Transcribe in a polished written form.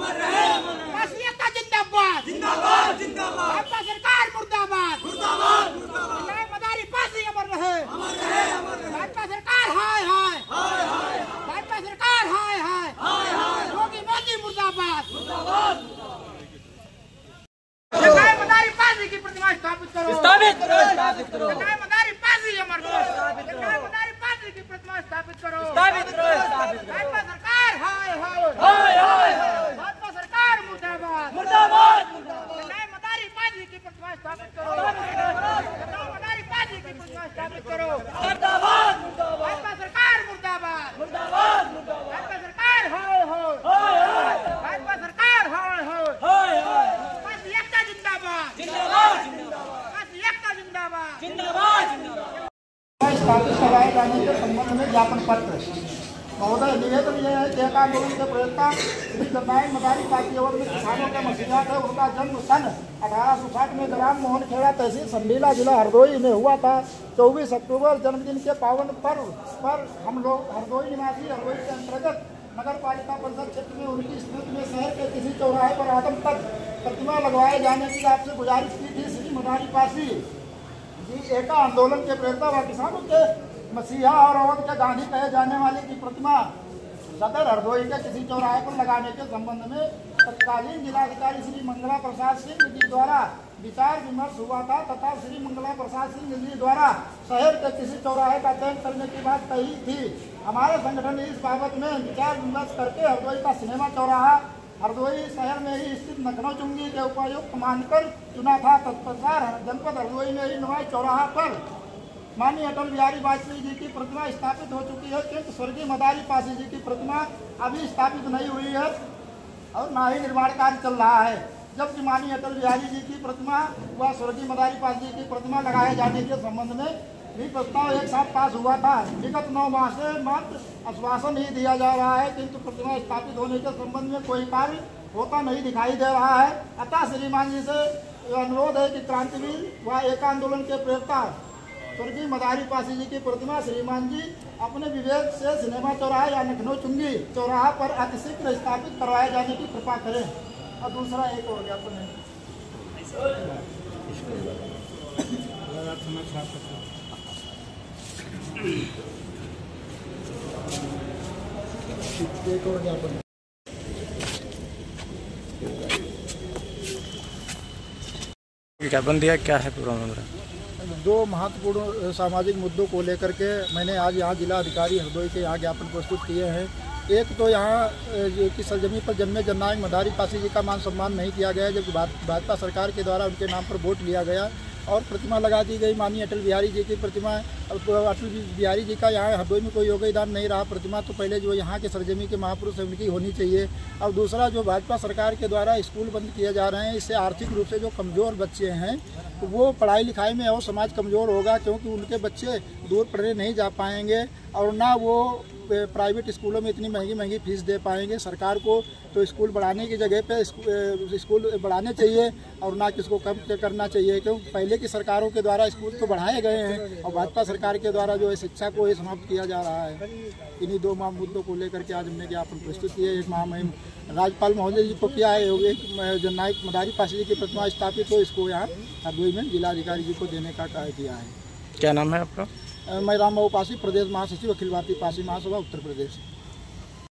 पासी एकता जिंदाबाद भाजपा सरकार मुर्दाबाद न्याय मदारी पासी अमर रहे भाजपा सरकार हाय हाय भाजपा सरकार हाय हाय योगी मोदी मुर्दाबाद न्याय मदारी पासी की प्रतिमा स्थापित करो न्याय मदारी पासी अमर रहे न्याय मदारी पासी की प्रतिमा स्थापित करो भाजपा सरकार हाय हाय भाजपा सरकार मुर्दाबाद न्याय मदारी पासी की प्रतिमा स्थापित करो न्याय मदारी पासी की प्रतिमा स्थापित करो भाजपा सरकार मुर्दाबाद भाजपा सरकार हाय हाय भाजपा सरकार हाय हाय पासी एकता जिंदाबाद पासी एकता जिंदाबाद स्थापित कराए जाने के संबंध में ज्ञापन पत्र महोदय निवेदन यह है कि आंदोलन के प्रयोक्ता श्री न्याय मदारी पासी एवं किसानों के मसीहा है उनका जन्म सन 1860 में ग्राम मोहनखेड़ा तहसील संडीला जिला हरदोई में हुआ था। 24 अक्टूबर जन्मदिन के पावन पर्व पर हम लोग हरदोई निवासी हरदोई के अंतर्गत नगर पालिका परिषद क्षेत्र में उनकी स्मृति में शहर के किसी चौराहे पर आदम तक प्रतिमा लगवाए जाने की आपसे गुजारिश की थी। श्री मदारी पासी जी एका आंदोलन के प्रयोक्ता व किसानों के मसीहा और अवध के गांधी कहे जाने वाले की प्रतिमा सदर हरदोई के किसी चौराहे पर लगाने के संबंध में तत्कालीन जिलाधिकारी श्री मंगला प्रसाद सिंह जी द्वारा विचार विमर्श हुआ था तथा श्री मंगला प्रसाद सिंह जी द्वारा शहर के किसी चौराहे का चयन करने की बात कही थी। हमारे संगठन ने इस बाबत में विचार विमर्श करके हरदोई का सिनेमा चौराहा हरदोई शहर में ही स्थित नखनऊ चुंगी के उपायुक्त मानकर चुना था। तत्पश्चात जनपद हरदोई में ही नवाई चौराहा पर माननीय अटल बिहारी वाजपेयी जी की प्रतिमा स्थापित हो चुकी है, किंतु स्वर्गीय मदारी पासी जी की प्रतिमा अभी स्थापित नहीं हुई है और न ही निर्माण कार्य चल रहा है। जबकि माननीय अटल बिहारी जी की प्रतिमा व स्वर्गीय मदारी पासी जी की प्रतिमा लगाए जाने के संबंध में भी प्रस्ताव एक साथ पास हुआ था। विगत 9 माह से मात्र आश्वासन ही दिया जा रहा है, किंतु प्रतिमा स्थापित होने के संबंध में कोई कार्य होता नहीं दिखाई दे रहा है। अतः श्रीमान जी से अनुरोध है कि क्रांतिवीर व एक आंदोलन के प्रयोक्ता स्वर्गीय मदारी पासी जी की प्रतिमा श्रीमान जी अपने विवेक से सिनेमा चौराहा या नखनऊ चुंगी चौराहा पर अतिशीघ्र स्थापित करवाए जाने की कृपा करें। और दूसरा एक हो गया अपने ज्ञापन दिया क्या है पूरा मामला? 2 महत्वपूर्ण सामाजिक मुद्दों को लेकर के मैंने आज यहाँ जिला अधिकारी हरदोई के यहाँ ज्ञापन प्रस्तुत किए हैं। एक तो यहाँ की सरजमी पर जन्मे जननायक मदारी पासी जी का मान सम्मान नहीं किया गया, जबकि भाजपा सरकार के द्वारा उनके नाम पर वोट लिया गया और प्रतिमा लगा दी गई माननीय अटल बिहारी जी की प्रतिमा। अटल बिहारी जी का यहाँ हरदोई में कोई योगदान नहीं रहा। प्रतिमा तो पहले जो यहाँ के सरजमी के महापुरुष है उनकी होनी चाहिए। और दूसरा जो भाजपा सरकार के द्वारा स्कूल बंद किए जा रहे हैं, इससे आर्थिक रूप से जो कमज़ोर बच्चे हैं तो वो पढ़ाई लिखाई में और समाज कमज़ोर होगा, क्योंकि उनके बच्चे दूर पढ़ने नहीं जा पाएंगे और ना वो प्राइवेट स्कूलों में इतनी महंगी फीस दे पाएंगे। सरकार को तो स्कूल बढ़ाने की जगह पे स्कूल बढ़ाने चाहिए और ना किसको कम करना चाहिए, क्योंकि पहले की सरकारों के द्वारा स्कूल तो बढ़ाए गए हैं और भाजपा सरकार के द्वारा जो है शिक्षा को समाप्त किया जा रहा है। इन्हीं 2 मुद्दों को लेकर के आज हमने ज्ञापन प्रस्तुत किया। एक महामहिम राज्यपाल महोदय जी को किया है, एक जननायक मदारी पासी जी की प्रतिमा स्थापित हो, इसको यहाँ हरदोई में जिलाधिकारी जी को देने का कार्य किया है। क्या नाम है आपका? मैं राम बाबू पासी, प्रदेश महासचिव अखिल भारतीय पासी महासभा उत्तर प्रदेश।